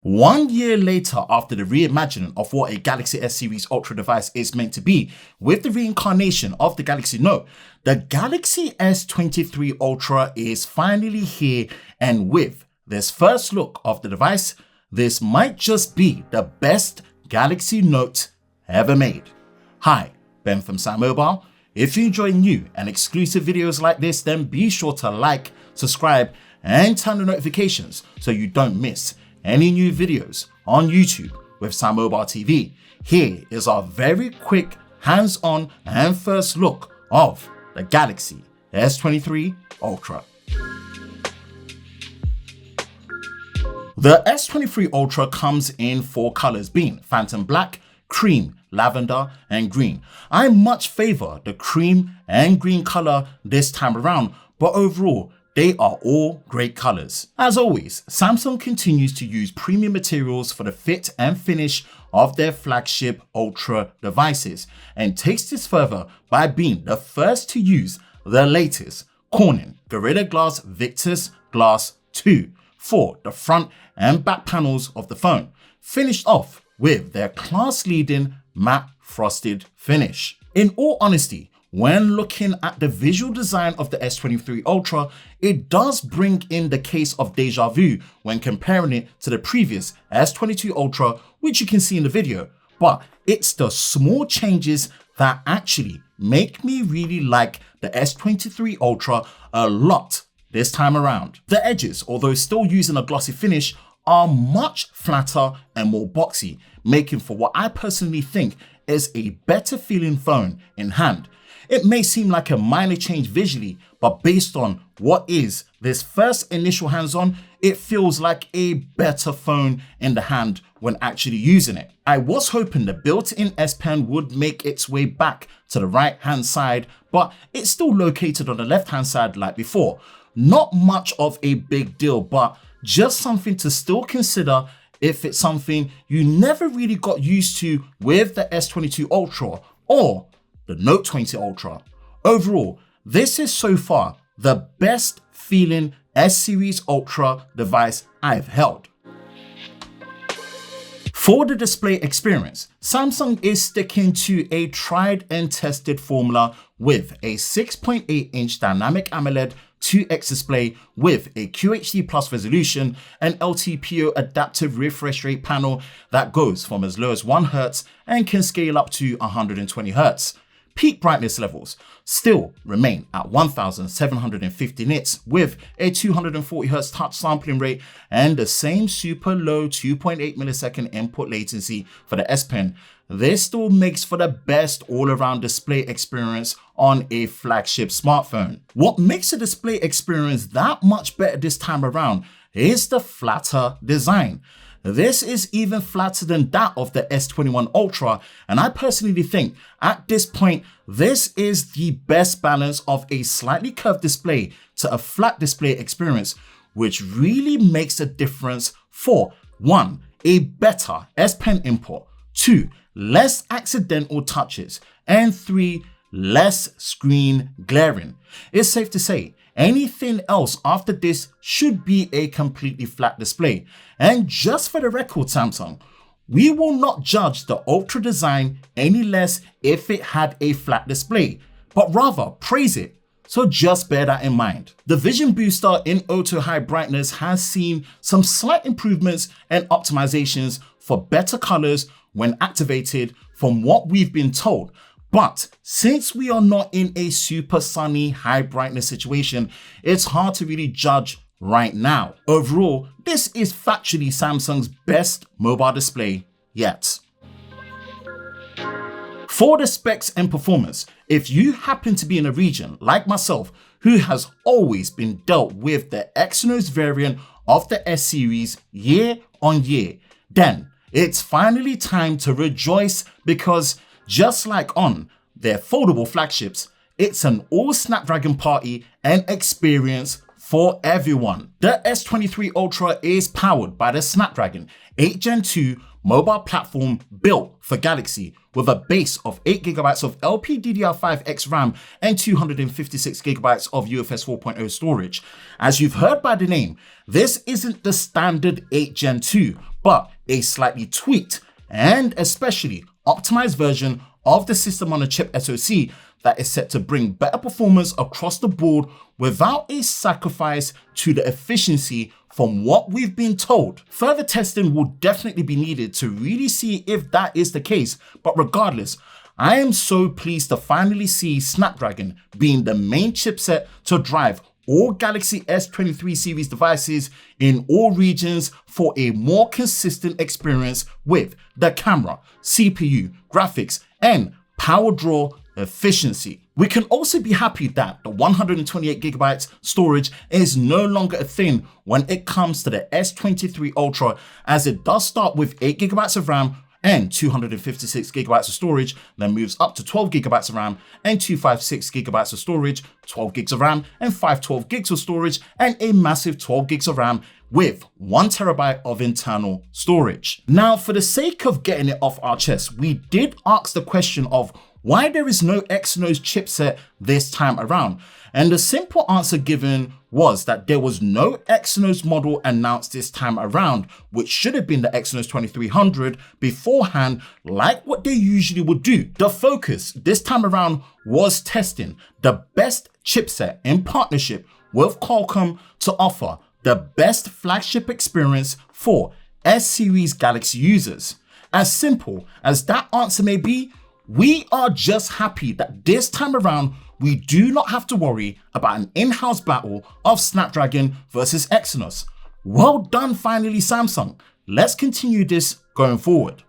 1 year later, after the reimagining of what a Galaxy S series Ultra device is meant to be, with the reincarnation of the Galaxy Note, the Galaxy S23 Ultra is finally here, and with this first look of the device, this might just be the best Galaxy Note ever made. Hi, Ben from Sam Mobile. If you enjoy new and exclusive videos like this, then be sure to like, subscribe, and turn the notifications so you don't miss any new videos on YouTube with Sam Mobile TV. Here is our very quick hands-on and first look of the Galaxy S23 Ultra. The S23 Ultra comes in 4 colors, being Phantom Black, Cream, Lavender, and Green. I much favor the cream and green color this time around, but overall, they are all great colors. As always, Samsung continues to use premium materials for the fit and finish of their flagship Ultra devices, and takes this further by being the first to use the latest Corning Gorilla Glass Victus Glass 2 for the front and back panels of the phone, finished off with their class-leading matte frosted finish. In all honesty, when looking at the visual design of the S23 Ultra, it does bring in the case of deja vu when comparing it to the previous S22 Ultra, which you can see in the video, but it's the small changes that actually make me really like the S23 Ultra a lot this time around. The edges, although still using a glossy finish, are much flatter and more boxy, making for what I personally think is a better feeling phone in hand. It may seem like a minor change visually, but based on what is this first initial hands-on, it feels like a better phone in the hand when actually using it. I was hoping the built-in S Pen would make its way back to the right-hand side, but it's still located on the left-hand side like before. Not much of a big deal, but just something to still consider if it's something you never really got used to with the S22 Ultra or the Note 20 Ultra. Overall, this is so far the best feeling S series Ultra device I've held. For the display experience, Samsung is sticking to a tried and tested formula with a 6.8-inch dynamic AMOLED 2X display with a QHD Plus resolution and LTPO adaptive refresh rate panel that goes from as low as 1 Hz and can scale up to 120 Hz. Peak brightness levels still remain at 1750 nits with a 240 Hz touch sampling rate and the same super low 2.8 millisecond input latency for the S Pen. This still makes for the best all-around display experience on a flagship smartphone. What makes the display experience that much better this time around is the flatter design. This is even flatter than that of the S21 Ultra, and I personally think at this point, this is the best balance of a slightly curved display to a flat display experience, which really makes a difference for 1, a better S Pen input, 2, less accidental touches, and 3, less screen glaring. It's safe to say anything else after this should be a completely flat display. And just for the record, Samsung, we will not judge the Ultra design any less if it had a flat display, but rather praise it. So just bear that in mind. The Vision Booster in Auto High Brightness has seen some slight improvements and optimizations for better colors when activated from what we've been told. But since we are not in a super sunny high brightness situation, it's hard to really judge right now. Overall, this is factually Samsung's best mobile display yet. For the specs and performance, if you happen to be in a region like myself who has always been dealt with the Exynos variant of the S series year on year, then it's finally time to rejoice, because just like on their foldable flagships, it's an all Snapdragon party and experience for everyone. The S23 Ultra is powered by the Snapdragon 8 Gen 2 mobile platform built for Galaxy, with a base of 8GB of LPDDR5X RAM and 256GB of UFS 4.0 storage. As you've heard by the name, this isn't the standard 8 Gen 2, but a slightly tweaked and especially optimized version of the system on a chip SoC that is set to bring better performance across the board without a sacrifice to the efficiency from what we've been told. Further testing will definitely be needed to really see if that is the case, but regardless, I am so pleased to finally see Snapdragon being the main chipset to drive all Galaxy S23 series devices in all regions for a more consistent experience with the camera, CPU, graphics, and power draw efficiency. We can also be happy that the 128GB storage is no longer a thing when it comes to the S23 Ultra, as it does start with 8GB of RAM and 256GB of storage, then moves up to 12GB of RAM and 256GB of storage, 12GB of RAM and 512GB of storage, and a massive 12GB of RAM with 1TB of internal storage. Now, for the sake of getting it off our chest, we did ask the question of why there is no Exynos chipset this time around. And the simple answer given was that there was no Exynos model announced this time around, which should have been the Exynos 2300 beforehand, like what they usually would do. The focus this time around was testing the best chipset in partnership with Qualcomm to offer the best flagship experience for S-series Galaxy users. As simple as that answer may be, we are just happy that this time around, we do not have to worry about an in-house battle of Snapdragon versus Exynos. Well done finally, Samsung. Let's continue this going forward.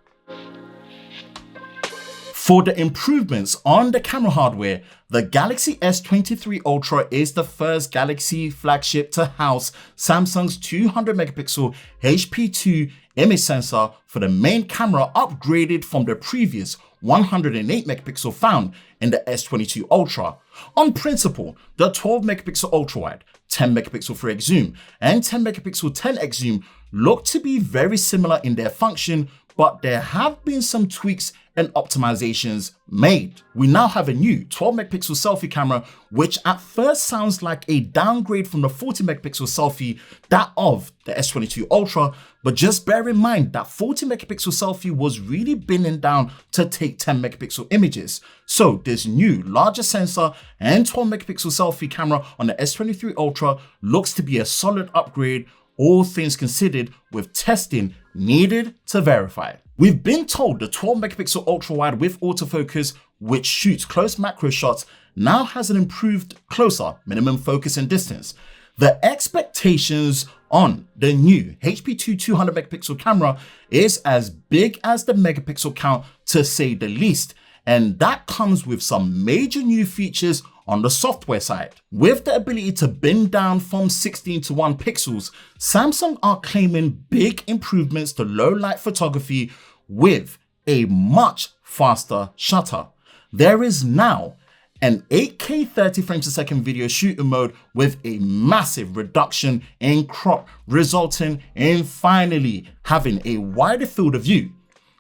For the improvements on the camera hardware, the Galaxy S23 Ultra is the first Galaxy flagship to house Samsung's 200MP HP2 image sensor for the main camera, upgraded from the previous 108MP found in the S22 Ultra. On principle, the 12MP ultra wide, 10MP 3x zoom, and 10MP 10x zoom look to be very similar in their function, but there have been some tweaks and optimizations made. We now have a new 12MP selfie camera, which at first sounds like a downgrade from the 40MP selfie, that of the S22 Ultra, but just bear in mind that 40MP selfie was really binning down to take 10MP images. So this new larger sensor and 12MP selfie camera on the S23 Ultra looks to be a solid upgrade, all things considered, with testing needed to verify. We've been told the 12MP ultra wide with autofocus, which shoots close macro shots, now has an improved closer minimum focus and distance. The expectations on the new HP2 200MP camera is as big as the megapixel count, to say the least, and that comes with some major new features on the software side. With the ability to bin down from 16 to 1 pixels, Samsung are claiming big improvements to low light photography with a much faster shutter. There is now an 8K 30 frames per second video shooting mode with a massive reduction in crop, resulting in finally having a wider field of view.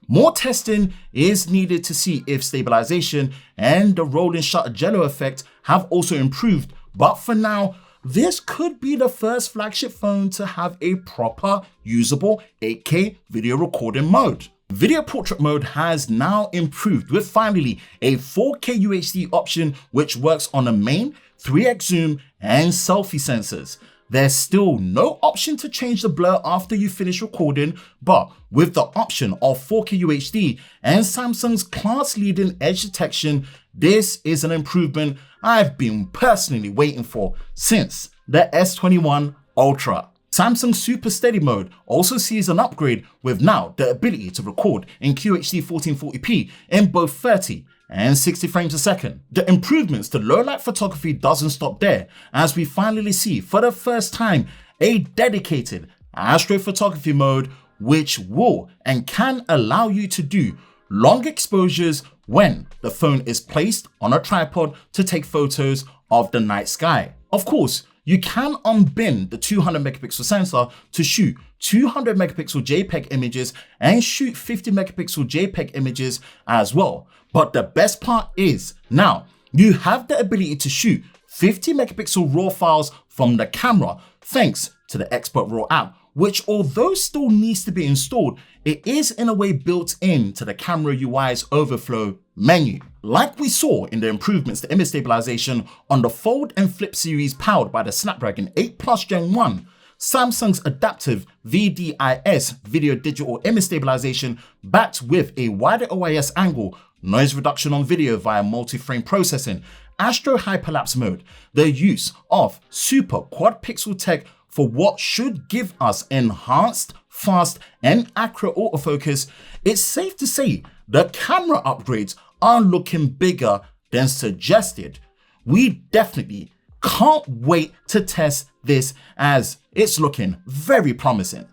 More testing is needed to see if stabilization and the rolling shutter jello effect have also improved, but for now, this could be the first flagship phone to have a proper usable 8K video recording mode. Video portrait mode has now improved with finally a 4K UHD option, which works on the main 3x zoom and selfie sensors. There's still no option to change the blur after you finish recording, but with the option of 4K UHD and Samsung's class-leading edge detection, this is an improvement I've been personally waiting for since the S21 Ultra. Samsung Super Steady mode also sees an upgrade, with now the ability to record in QHD 1440p in both 30 and 60 frames a second. The improvements to low light photography doesn't stop there, as we finally see for the first time a dedicated astrophotography mode, which will and can allow you to do long exposures when the phone is placed on a tripod to take photos of the night sky. Of course, you can unbin the 200MP sensor to shoot 200MP JPEG images and shoot 50MP JPEG images as well. But the best part is now you have the ability to shoot 50MP RAW files from the camera thanks to the Expert RAW app, which although still needs to be installed, it is in a way built into the camera UI's overflow menu. Like we saw in the improvements to image stabilization on the Fold and Flip series powered by the Snapdragon 8 Plus Gen 1, Samsung's adaptive VDIS video digital image stabilization backed with a wider OIS angle, noise reduction on video via multi-frame processing, Astro Hyperlapse mode, the use of super quad pixel tech for what should give us enhanced, fast and accurate autofocus, it's safe to say the camera upgrades are looking bigger than suggested. We definitely can't wait to test this as it's looking very promising.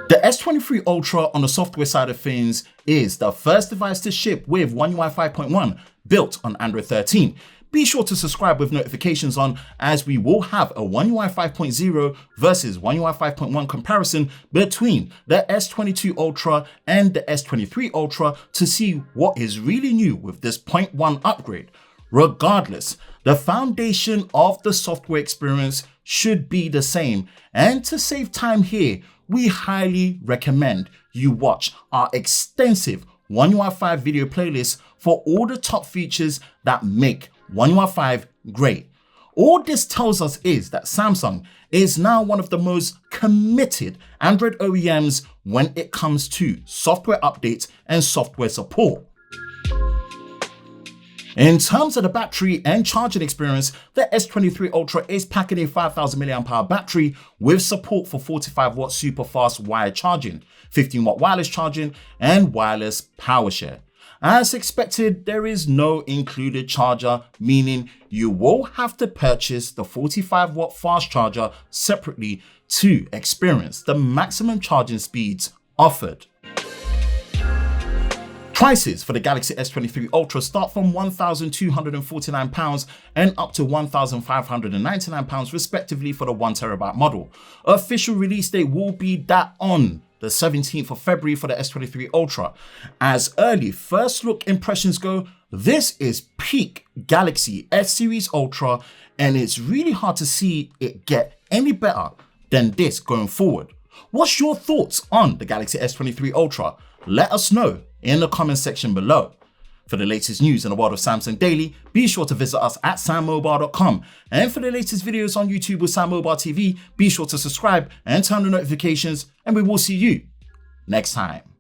The S23 Ultra on the software side of things is the first device to ship with One UI 5.1 built on Android 13. Be sure to subscribe with notifications on as we will have a One UI 5.0 versus One UI 5.1 comparison between the S22 Ultra and the S23 Ultra to see what is really new with this 0.1 upgrade. Regardless, the foundation of the software experience should be the same, and to save time here, we highly recommend you watch our extensive One UI 5 video playlist for all the top features that make One UI 5 great. All this tells us is that Samsung is now one of the most committed Android OEMs when it comes to software updates and software support. In terms of the battery and charging experience, the S23 Ultra is packing a 5000 mAh battery with support for 45-watt super fast wired charging, 15-watt wireless charging, and wireless power share. As expected, there is no included charger, meaning you will have to purchase the 45-watt fast charger separately to experience the maximum charging speeds offered. Prices for the Galaxy S23 Ultra start from £1,249 and up to £1,599 respectively for the 1TB model. Official release date will be that on the 17th of February for the S23 Ultra. As early first look impressions go, this is peak Galaxy S series Ultra, and it's really hard to see it get any better than this going forward. What's your thoughts on the Galaxy S23 Ultra? Let us know in the comment section below. For the latest news in the world of Samsung Daily, be sure to visit us at sammobile.com. And for the latest videos on YouTube with Sam Mobile TV, be sure to subscribe and turn on notifications, and we will see you next time.